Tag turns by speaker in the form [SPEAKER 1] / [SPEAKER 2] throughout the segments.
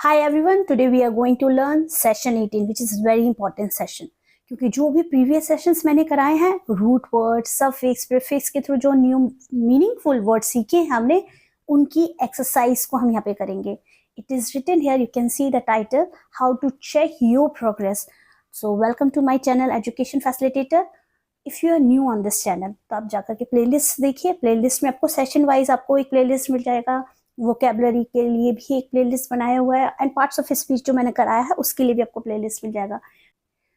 [SPEAKER 1] Hi everyone, today we are going to learn session 18 which is very important session क्योंकि जो भी previous sessions मैंने कराए हैं रूट वर्ड सफिक्स प्रीफिक्स के थ्रू जो न्यू मीनिंगफुल वर्ड सीखे हैं हमने उनकी एक्सरसाइज को हम यहाँ पे करेंगे. It is written here, you can see the title, how to check your progress. So welcome to my channel Education Facilitator. If you are new on this channel तो आप जाकर के प्लेलिस्ट देखिए. प्लेलिस्ट में आपको सेशन वाइज आपको एक playlist मिल जाएगा. वोकेबलरी के लिए भी एक प्लेलिस्ट बनाया हुआ है एंड पार्ट्स ऑफ स्पीच जो मैंने कराया है उसके लिए भी आपको प्लेलिस्ट मिल जाएगा.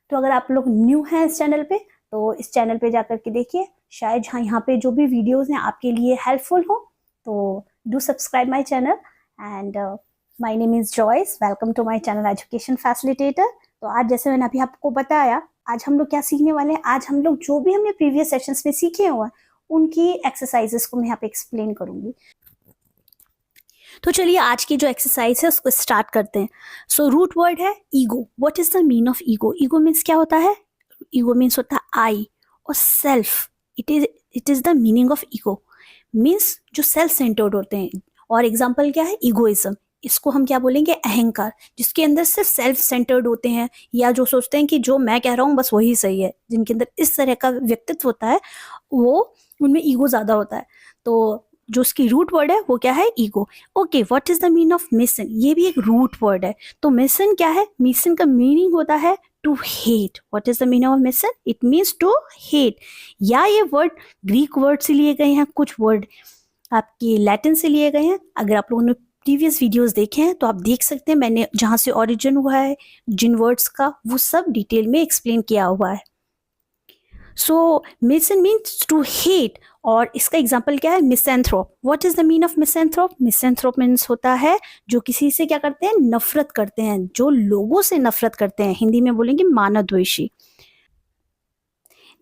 [SPEAKER 1] तो अगर आप लोग न्यू हैं इस चैनल पे तो इस चैनल पे जाकर के देखिए, शायद यहाँ पे जो भी वीडियोस हैं आपके लिए हेल्पफुल हो. तो do subscribe my channel and my name is Joyce. Welcome to my channel education facilitator. तो आज जैसे मैंने अभी आपको बताया, आज हम लोग क्या सीखने वाले हैं. आज हम लोग जो भी हमने प्रीवियस सेशंस में सीखे हुए हैं उनकी एक्सरसाइजेस को मैं यहाँ पे एक्सप्लेन करूंगी. तो चलिए आज की जो एक्सरसाइज है उसको स्टार्ट करते हैं. सो रूट वर्ड है ego. What is the mean of ego? Ego means क्या होता है? ईगो मीन्स होता है आई और self. It is the meaning of ego. Means जो सेल्फ सेंटर्ड होते हैं. और एग्जाम्पल क्या है? ईगोइज्म. इसको हम क्या बोलेंगे? अहंकार. जिसके अंदर सिर्फ सेल्फ सेंटर्ड होते हैं या जो सोचते हैं कि जो मैं कह रहा हूँ बस वही सही है, जिनके अंदर इस तरह का व्यक्तित्व होता है वो उनमें ईगो ज्यादा होता है. तो जो उसकी रूट वर्ड है वो क्या है? Ego. Okay, what is the mean of mission? ये भी एक रूट वर्ड है. तो मिशन क्या है? मिशन का मीनिंग होता है to hate. What is the meaning of mission? It means to hate. या ये वर्ड ग्रीक वर्ड से लिए गए हैं, कुछ वर्ड आपके लैटिन से लिए गए हैं. अगर आप लोगों ने प्रीवियस वीडियोस देखे हैं तो आप देख सकते हैं मैंने जहाँ से ओरिजिन हुआ है जिन वर्ड्स का वो सब डिटेल में एक्सप्लेन किया हुआ है. So mission means to hate. और इसका एग्जाम्पल क्या है? Misanthrope. What is the mean of misanthrope? Misanthrope means होता है जो किसी से क्या करते हैं? नफरत करते हैं, जो लोगों से नफरत करते हैं. हिंदी में बोलेंगे मानवद्वेषी.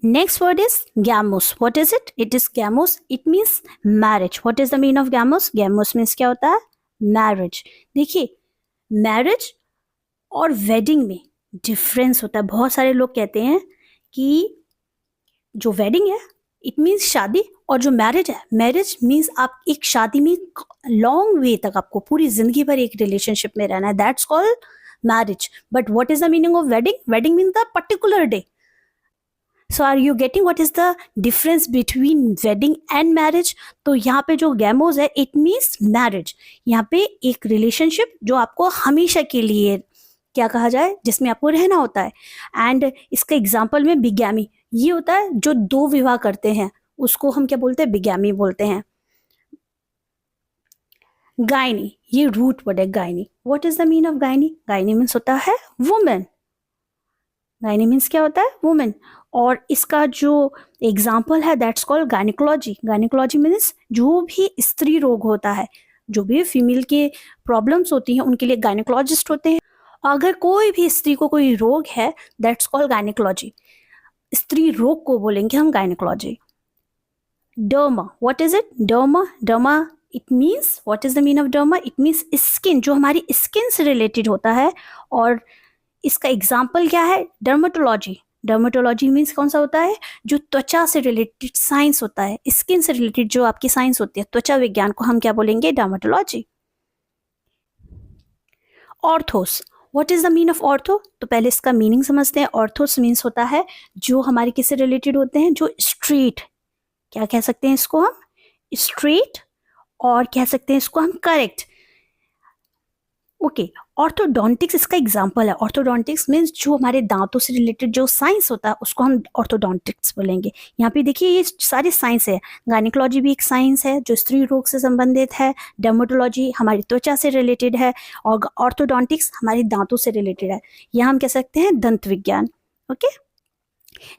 [SPEAKER 1] नेक्स्ट वर्ड इज गैमोस. What is it? It is गैमोस. It means marriage. What is the mean of गैमोस? गैमोस मीन्स क्या होता है? मैरिज. देखिए, मैरिज और वेडिंग में डिफरेंस होता है. बहुत सारे लोग कहते हैं कि जो वेडिंग है इट मीन्स शादी, और जो मैरिज है, मैरिज मीन्स आप एक शादी में लॉन्ग वे तक आपको पूरी जिंदगी भर एक रिलेशनशिप में रहना है. That's called marriage. But what is the meaning of wedding? Wedding means the particular day. So are you getting what is the difference between wedding and marriage? तो यहाँ पे जो गैमोज है इट मीन्स मैरिज. यहाँ पे एक रिलेशनशिप जो आपको हमेशा के लिए क्या कहा जाए, जिसमें आपको रहना होता है. एंड इसका एग्जाम्पल में बिगैमी. ये होता है जो दो विवाह करते हैं उसको हम क्या बोलते हैं? बिगैमी बोलते हैं. गायनी, ये रूट वर्ड है gynae. What is the mean of gynae? Gynae means होता है वुमेन. गायनी मीन्स क्या होता है? वुमेन. और इसका जो एग्जाम्पल है that's called gynaecology. Gynaecology means जो भी स्त्री रोग होता है, जो भी फीमेल के प्रॉब्लम्स होती हैं उनके लिए गायनिकोलॉजिस्ट होते हैं. अगर कोई भी स्त्री को कोई रोग है दैट्स कॉल्ड गायनिकोलॉजी. स्त्री रोग को बोलेंगे हम gynaecology. Derma. What is it? Derma. Derma it means, what is the mean of derma? It means skin, जो हमारी स्किन से रिलेटेड होता है. और इसका एग्जाम्पल क्या है? डर्मेटोलॉजी. डर्मेटोलॉजी मीन्स कौन सा होता है? जो त्वचा से रिलेटेड साइंस होता है, स्किन से रिलेटेड जो आपकी साइंस होती है, त्वचा विज्ञान को हम क्या बोलेंगे? Dermatology. Orthos. What is the mean of ortho? तो पहले इसका मीनिंग समझते हैं. ऑर्थोस मीन्स होता है जो हमारे किससे रिलेटेड होते हैं? जो स्ट्रेट, क्या कह सकते हैं इसको हम? स्ट्रेट. और कह सकते हैं इसको हम करेक्ट. ओके. ऑर्थोडोंटिक्स इसका एग्जाम्पल है. ऑर्थोडोंटिक्स मीन्स जो हमारे दांतों से रिलेटेड जो साइंस होता है उसको हम ऑर्थोडोंटिक्स बोलेंगे. यहाँ पे देखिए ये सारी साइंस है. गायनिकोलॉजी भी एक साइंस है जो स्त्री रोग से संबंधित है. डर्मेटोलॉजी हमारी त्वचा से रिलेटेड है और ऑर्थोडोंटिक्स हमारे दांतों से रिलेटेड है. यहाँ हम कह सकते हैं दंत विज्ञान. Okay.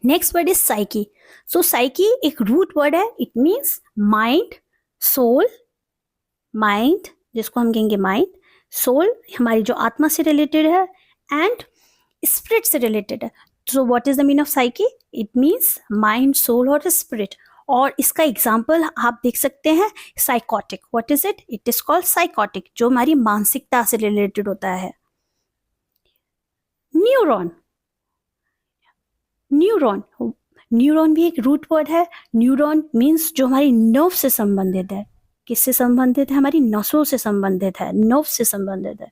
[SPEAKER 1] Next word is psyche. So psyche एक रूट वर्ड है. It means mind, soul. Mind जिसको हम कहेंगे माइंड, सोल हमारी जो आत्मा से रिलेटेड है, एंड स्पिरिट से रिलेटेड है. So what is the mean of psyche? It means mind, soul और स्पिरिट. और इसका एग्जाम्पल आप देख सकते हैं psychotic. What is it? It is called psychotic, जो हमारी मानसिकता से रिलेटेड होता है. न्यूरॉन. न्यूरॉन, न्यूरॉन भी एक रूट वर्ड है. न्यूरॉन मीन्स जो हमारी नर्व से संबंधित है. किससे संबंधित है? हमारी नसों से संबंधित है, नर्व से संबंधित है.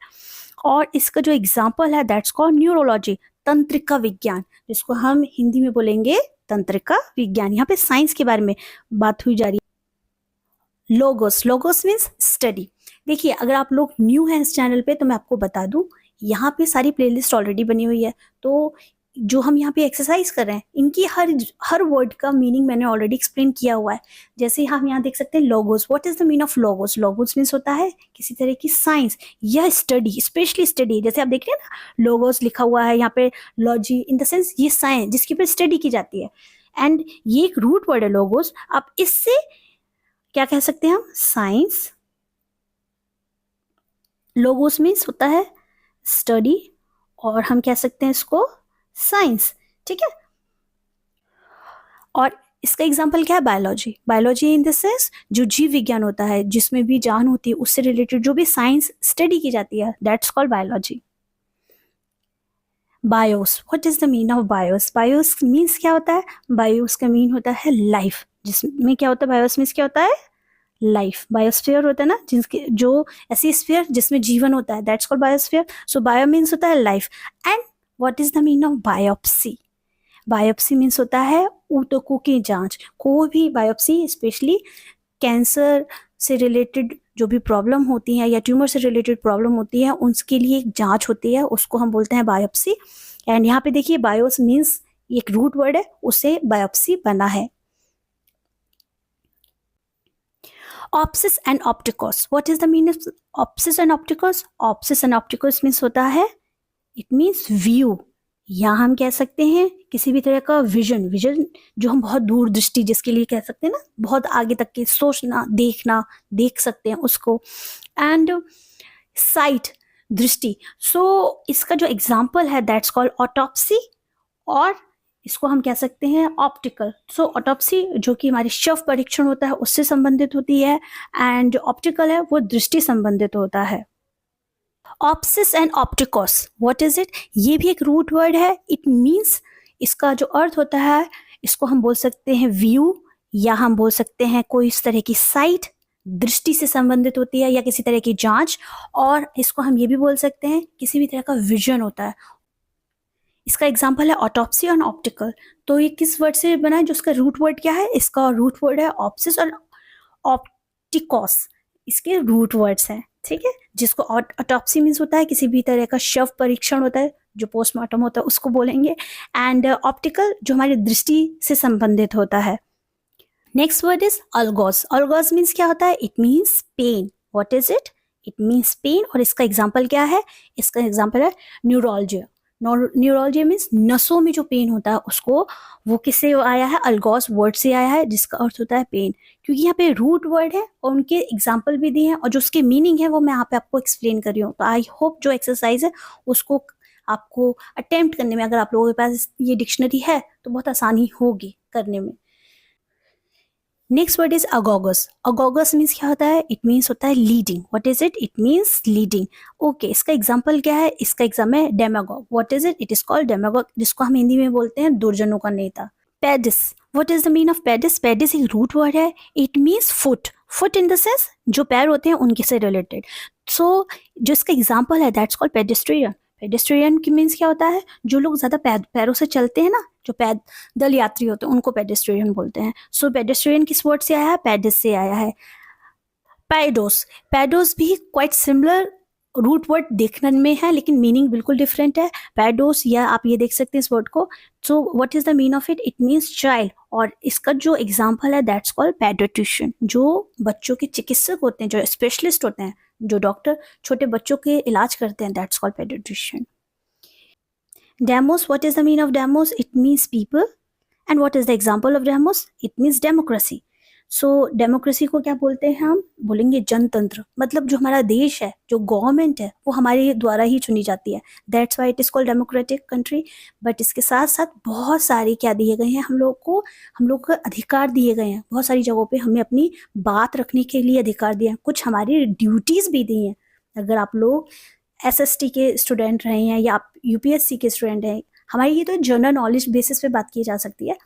[SPEAKER 1] और इसका जो एग्जाम्पल है दैट्स कॉल्ड न्यूरोलॉजी, तंत्रिका विज्ञान, जिसको हम हिंदी में बोलेंगे तंत्रिका विज्ञान। यहाँ पे साइंस के बारे में बात हुई जा रही है। Logos, logos means study. देखिए अगर आप लोग न्यू हैं इस चैनल पे तो मैं आपको बता दूं, यहाँ पे सारी प्लेलिस्ट ऑलरेडी बनी हुई है। तो जो हम यहाँ पे एक्सरसाइज कर रहे हैं इनकी हर वर्ड का मीनिंग मैंने ऑलरेडी एक्सप्लेन किया हुआ है। जैसे हम यहाँ देख सकते हैं logos, what is the mean of logos? Logos means होता है किसी तरह की साइंस या स्टडी, स्पेशली स्टडी। जैसे आप देख रहे हैं ना लोगोस लिखा हुआ है यहाँ पे, लॉजी इन द सेंस ये साइंस जिसके ऊपर स्टडी की जाती है। एंड ये एक रूट वर्ड है लोगोस। आप इससे क्या कह सकते हैं? हम साइंस। लोगोस मीन्स होता है स्टडी और हम कह सकते हैं इसको साइंस, ठीक है। और इसका एग्जाम्पल क्या है? Biology. Biology in the sense जो जीव विज्ञान होता है, जिसमें भी जान होती है, उससे रिलेटेड जो भी साइंस स्टडी की जाती है that's called biology. BIOS, what is the mean of BIOS? BIOS means क्या होता है? बायोस का मीन होता है लाइफ, जिसमें क्या होता है? बायोस मीन्स क्या होता है? लाइफ। बायोस्फीयर होता है ना, जिसके जो ऐसी स्फीयर जिसमें जीवन होता है that's called biosphere. So bio means होता है life. And what is the mean of biopsy? Biopsy means होता है ऊतकों की जांच। कोई भी बायोप्सी, स्पेशली कैंसर से रिलेटेड जो भी प्रॉब्लम होती है या ट्यूमर से रिलेटेड प्रॉब्लम होती है उसके लिए एक जांच होती है, उसको हम बोलते हैं बायोप्सी। एंड यहाँ पे देखिए बायोस मीन्स एक रूट वर्ड है, उससे बायोप्सी बना है। ऑप्सिस एंड ऑप्टिकोस, what is the meaning of ऑप्सिस एंड ऑप्टिकोस? ऑप्सिस एंड ऑप्टिकोस मीन्स होता है, इट मीन्स व्यू, या हम कह सकते हैं किसी भी तरह का विजन। विजन जो हम बहुत दूर दृष्टि जिसके लिए कह सकते हैं ना, बहुत आगे तक के सोचना, देखना, देख सकते हैं उसको। एंड साइट, दृष्टि। सो इसका जो एग्जाम्पल है दैट्स कॉल्ड ऑटोप्सी, और इसको हम कह सकते हैं ऑप्टिकल। सो ऑटोप्सी जो कि हमारी शव परीक्षण होता है उससे संबंधित होती है, एंड जो ऑप्टिकल है वो दृष्टि संबंधित होता है। ऑप्सिस एंड ऑप्टिकोस, व्हाट इज इट? ये भी एक रूट वर्ड है। इट मीन्स, इसका जो अर्थ होता है इसको हम बोल सकते हैं व्यू, या हम बोल सकते हैं कोई इस तरह की साइट, दृष्टि से संबंधित होती है, या किसी तरह की जांच। और इसको हम ये भी बोल सकते हैं किसी भी तरह का विजन होता है। इसका एग्जाम्पल है ऑटोप्सी और ऑप्टिकल। तो ये किस वर्ड से बना है? जो उसका रूट वर्ड क्या है? इसका रूट वर्ड है ऑप्सिस और ऑप्टिकोस, इसके रूट वर्ड्स हैं, ठीक है। जिसको ऑटोप्सी मीन्स होता है किसी भी तरह का शव परीक्षण होता है, जो पोस्टमार्टम होता है उसको बोलेंगे। एंड ऑप्टिकल जो हमारी दृष्टि से संबंधित होता है। नेक्स्ट वर्ड इज अल्गोस। अल्गोस मीन्स क्या होता है? It means pain. What is it? It means pain. और इसका एग्जाम्पल क्या है? इसका एग्जाम्पल है न्यूरोलॉजी। न्यूरोलॉजी मीन्स नसों में जो पेन होता है उसको, वो किससे आया है? अल्गोस वर्ड से आया है, जिसका अर्थ होता है पेन। क्योंकि यहाँ पे रूट वर्ड है और उनके एग्जाम्पल भी दिए हैं, और जो उसके मीनिंग है वो मैं यहाँ पे आपको एक्सप्लेन कर रही हूँ। तो आई होप जो एक्सरसाइज है उसको आपको अटेम्प्ट करने में, अगर आप लोगों के पास ये डिक्शनरी है तो बहुत आसानी होगी करने में। नेक्स्ट वर्ड इज अगोगस। अगोगस मीन्स क्या होता है? इट मीन्स होता है leading. What is it? It means leading. Okay, इसका एग्जाम्पल क्या है? इसका एग्जाम है demagogue. What is it? It is called demagogue, जिसको हम हिंदी में बोलते हैं दुर्जनों का नेता। पेडिस, what is the mean of पेडिस? पेडिस एक रूट वर्ड है। It means foot. Foot in the sense जो पैर होते हैं उनके से रिलेटेड। सो जो इसका एग्जाम्पल है दैट्स कॉल्ड पेडेस्ट्रियन। पेडेस्ट्रियन की मीन्स क्या होता है? जो लोग ज्यादा पैरों से चलते हैं ना, जो पैदल यात्री होते हैं उनको पेडेस्ट्रियन बोलते हैं। सो पेडेस्ट्रियन किस वर्ड से आया है? पेडिस से आया है। पैडोस, पैडोस भी क्वाइट सिमिलर रूट वर्ड देखने में है, लेकिन मीनिंग बिल्कुल डिफरेंट है। पैडोस, या आप ये देख सकते हैं इस वर्ड को। सो what is the mean of it? It means child. और इसका जो एग्जाम्पल है दैट्स कॉल्ड पेडियाट्रिशियन। जो बच्चों के चिकित्सक होते हैं, जो स्पेशलिस्ट होते हैं, जो डॉक्टर छोटे बच्चों के इलाज करते हैं, that's called paediatrician. Demos, what is the meaning of demos? It means people. And what is the example of demos? It means democracy. So democracy को क्या बोलते हैं? हम बोलेंगे जनतंत्र। मतलब जो हमारा देश है, जो गवर्नमेंट है, वो हमारे द्वारा ही चुनी जाती है। That's why it is called democratic country. But इसके साथ साथ बहुत सारे क्या दिए गए हैं हम लोग को अधिकार दिए गए हैं। बहुत सारी जगहों पे हमें अपनी बात रखने के लिए अधिकार दिए हैं। कुछ हमारी ड्यूटीज भी दी हैं। अगर आप लोग SST के स्टूडेंट रहे हैं या आप UPSC के स्टूडेंट हैं, हमारी ये तो जनरल नॉलेज बेसिस पे बात की जा सकती है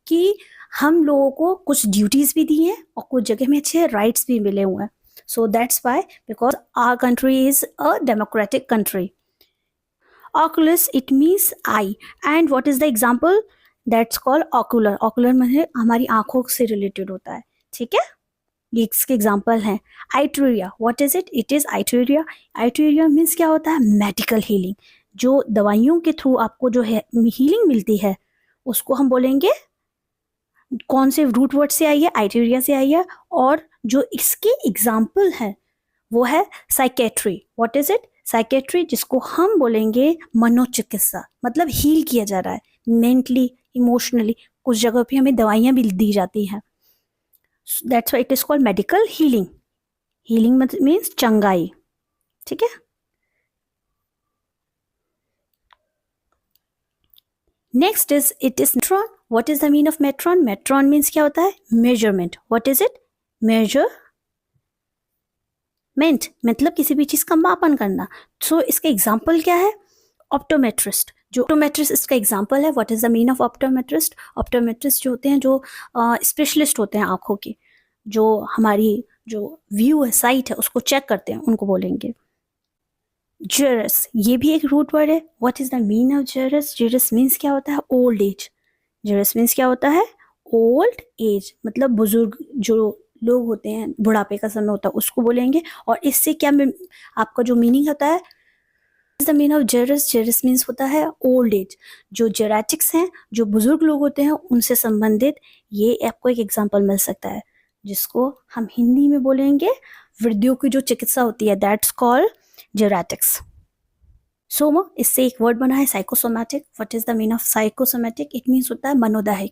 [SPEAKER 1] कि हम लोगों को कुछ ड्यूटीज़ भी दी हैं और कुछ जगह में अच्छे राइट्स भी मिले हुए हैं। So that's why, because our country is a democratic country. Oculus, it means eye. And what is the example? That's called ocular. Ocular मतलब हमारी आंखों से रिलेटेड होता है, ठीक है, ये इसके एग्जाम्पल हैं. आइटेरिया, what is it? It is आइटेरिया. आइटेरिया मीन्स क्या होता है? Medical healing. जो दवाइयों के थ्रू आपको जो है हीलिंग मिलती है उसको हम बोलेंगे, कौन से रूट वर्ड से आई है? आइटेरिया से आई है. और जो इसके एग्जाम्पल है वो है psychiatry. What is it? Psychiatry, जिसको हम बोलेंगे मनोचिकित्सा, मतलब हील किया जा रहा है मेंटली, इमोशनली. कुछ जगह पे हमें दवाइयाँ भी दी जाती हैं. That's why it is called medical healing. Healing means चंगाई, ठीक है. नेक्स्ट इज इट इज मेट्रॉन. What is the mean of मेट्रॉन? मेट्रॉन मीन्स क्या होता है? Measurement. What is it? Measurement, मतलब किसी भी चीज का मापन करना. सो इसका एग्जाम्पल क्या है? ऑप्टोमेट्रिस्ट. जो ऑप्टोमेट्रिस्ट इसका एग्जाम्पल है. What is the mean of optometrist? Optometrist जो होते हैं, जो स्पेशलिस्ट होते हैं आंखों के, जो हमारी जो व्यू है, साइट है, उसको चेक करते हैं, उनको बोलेंगे. जेरस, ये भी एक रूट वर्ड है. What is the mean of जेरस? जेरस मीन्स क्या होता है? Old age. जेरस मीन्स क्या होता है? ओल्ड एज, मतलब बुजुर्ग जो लोग होते हैं, बुढ़ापे का समय होता है, उसको बोलेंगे. और इससे क्या आपका जो मीनिंग होता है, द मीन ऑफ जेरस? जेरस मीन्स होता है ओल्ड एज. जो जेरेटिक्स हैं, जो बुजुर्ग लोग होते हैं, उनसे संबंधित ये आपको एक एग्जाम्पल मिल सकता है, जिसको हम हिंदी में बोलेंगे वृद्धियों की जो चिकित्सा होती है, दैट्स कॉल्ड जेरेटिक्स. सोमा, इससे एक वर्ड बना है psychosomatic. What is the mean of psychosomatic? It means होता है मनोदाहिक.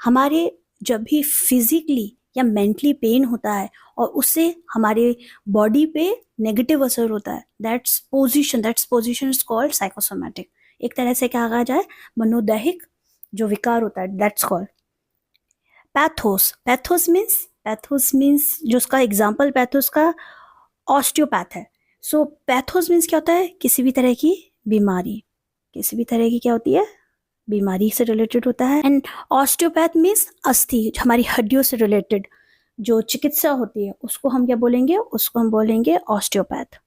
[SPEAKER 1] हमारे जब भी फिजिकली या मेंटली पेन होता है और उससे हमारे बॉडी पे नेगेटिव असर होता है, that's position is called psychosomatic. एक तरह से क्या कहा जाए, मनोदैहिक जो विकार होता है, that's called pathos. Pathos means जो उसका एग्जाम्पल पैथोस का ऑस्टियोपैथ है. सो पैथोस मीन्स क्या होता है? किसी भी तरह की बीमारी, किसी भी तरह की क्या होती है? बीमारी से रिलेटेड होता है. एंड ऑस्टियोपैथ मीन्स अस्थि, हमारी हड्डियों से रिलेटेड जो चिकित्सा होती है, उसको हम क्या बोलेंगे? उसको हम बोलेंगे ऑस्टियोपैथ.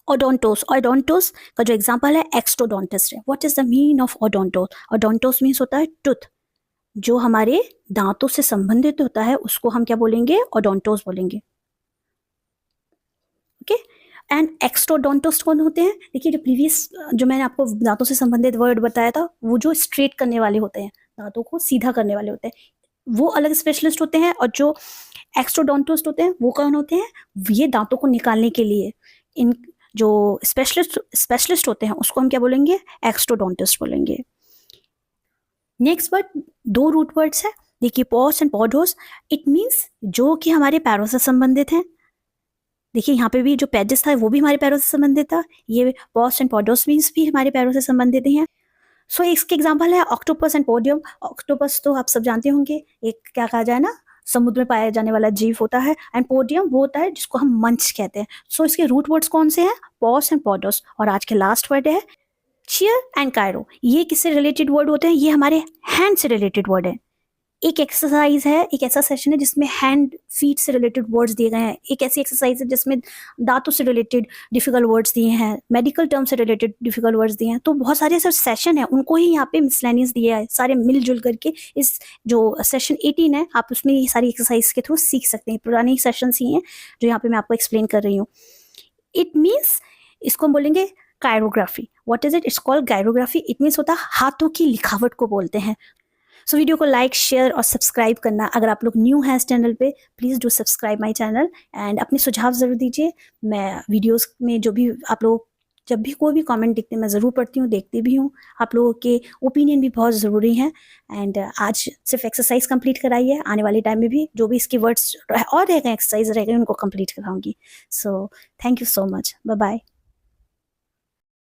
[SPEAKER 1] ओडोंटोस. ओडोंटोस का जो एग्जांपल है एक्स्टोडोंटिस्ट है. What is the mean of ओडोंटोस? ओडोंटोस means होता है टूथ, जो हमारे दांतों से संबंधित होता है, उसको हम क्या बोलेंगे? ओडोंटोस बोलेंगे. ओके. एंड एक्स्ट्रोडोंटोस्ट कौन होते हैं? देखिए, जो प्रीवियस जो मैंने आपको दांतों से संबंधित वर्ड बताया था, वो जो स्ट्रेट करने वाले होते हैं, दांतों को सीधा करने वाले होते हैं, वो अलग स्पेशलिस्ट होते हैं. और जो एक्स्ट्रोडोंटोस्ट होते हैं वो कौन होते हैं? ये दांतों को निकालने के लिए इन जो स्पेशलिस्ट होते हैं, उसको हम क्या बोलेंगे? एक्स्ट्रोडोंटिस्ट बोलेंगे. नेक्स्ट वर्ड, दो रूट वर्ड्स है. देखिए, पॉस एंड पॉडोस. इट मीन्स जो कि हमारे पैरों से संबंधित हैं. देखिए, यहाँ पे भी जो पेडिस था वो भी हमारे पैरों से संबंधित था. ये पॉस एंड पॉडोस मीन्स भी हमारे पैरों से संबंधित हैं. सो इसके एग्जाम्पल है ऑक्टोपस एंड पोडियम. ऑक्टोपस तो आप सब जानते होंगे, एक क्या कहा जाए ना, समुद्र में पाया जाने वाला जीव होता है. एंड पोडियम वो होता है जिसको हम मंच कहते हैं. सो इसके रूट वर्ड्स कौन से हैं? पॉस एंड पॉडोस. और आज के लास्ट वर्ड है चीयर एंड कायरो. ये किससे रिलेटेड वर्ड होते हैं? ये हमारे हैंड से रिलेटेड वर्ड है. एक एक्सरसाइज है, एक ऐसा सेशन है जिसमें हैंड फीट से रिलेटेड वर्ड्स दिए गए हैं. एक ऐसी एक्सरसाइज है जिसमें दांतों से रिलेटेड डिफिकल्ट वर्ड्स दिए हैं, मेडिकल टर्म से रिलेटेड डिफिकल्ट वर्ड्स दिए हैं. तो बहुत सारे ऐसे सेशन है, उनको ही यहाँ पे मिसलेनियस दिया है, सारे मिलजुल करके. इस जो सेशन 18 है, आप उसमें ये सारी एक्सरसाइज के थ्रू सीख सकते हैं. पुराने सेशन ही हैं जो यहाँ पे मैं आपको एक्सप्लेन कर रही हूँ. इट मीन्स, इसको हम बोलेंगे chirography. What is it? It's called chirography. It means होता है हाथों की लिखावट को बोलते हैं. सो वीडियो को लाइक, शेयर और सब्सक्राइब करना. अगर आप लोग न्यू हैं इस चैनल पे, please do subscribe my channel. And अपने सुझाव ज़रूर दीजिए. मैं वीडियोस में जो भी आप लोग जब भी कोई भी कमेंट दिखते हैं, मैं ज़रूर पढ़ती हूँ, देखती भी हूँ. आप लोगों के ओपिनियन भी बहुत ज़रूरी हैं. एंड आज सिर्फ एक्सरसाइज कंप्लीट कराई है. आने वाले टाइम में भी जो भी इसकी वर्ड्स और रहेगा, एक्सरसाइज रहेगा, उनको कंप्लीट कराऊंगी. So thank you so much. Bye bye.